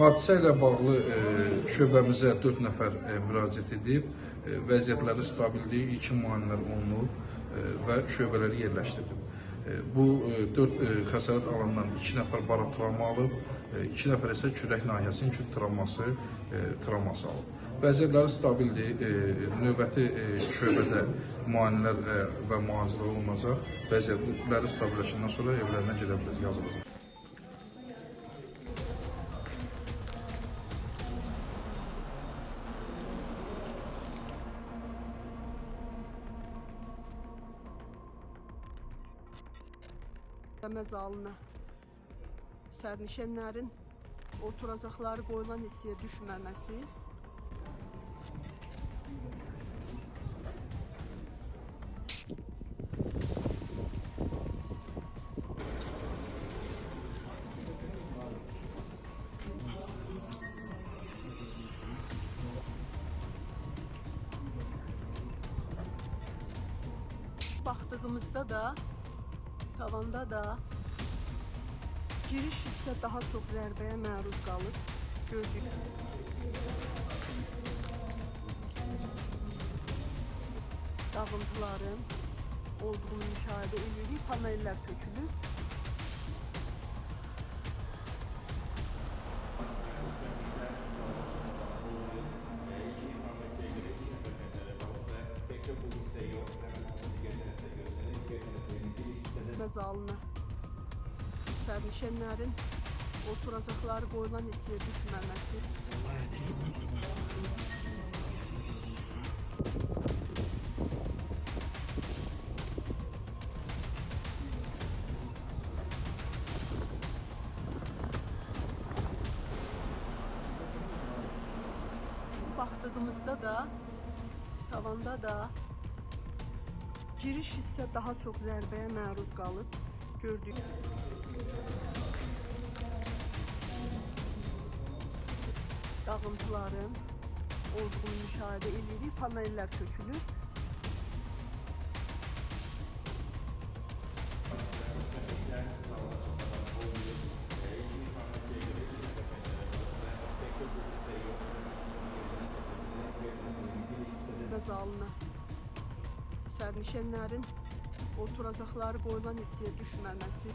Hadisə ilə bağlı şöbəmizə 4 nəfər müraciət edib, vəziyyətləri stabildir, ilkin müayinələr olunub və şöbələri yerləşdirilib. Bu 4 xəsarət alandan 2 nəfər barat travma alıb, 2 nəfər isə kürək nahiyəsinin küt travması alıb. Vəziyyətləri stabildir, növbəti şöbədə müayinələr və müalicələr olunacaq. Vəziyyətləri stabilləşəndən sonra evlərinə gedə biləcək, yazılacaq. Zalına sərnişinlərin oturacaqları qoyulan hissəyə düşməməsi, baxdığımızda da tavanda da giriş hissə daha çox zərbəyə məruz qalıb, gördük. Dağıntıların olduğunu müşahidə edirik, panellər tökülür. Zalına sərnişinlərin oturacaqları qoyulan hissəyə düşməməsi, baxdığımızda da tavanda da giriş hissə daha çox zərbəyə məruz qalıb, gördük. Dağıntıların olduğunu müşahidə edirik, panellər tökülür. Zalına sərnişinlərin oturacaqları qoyulan hissəyə düşməməsi,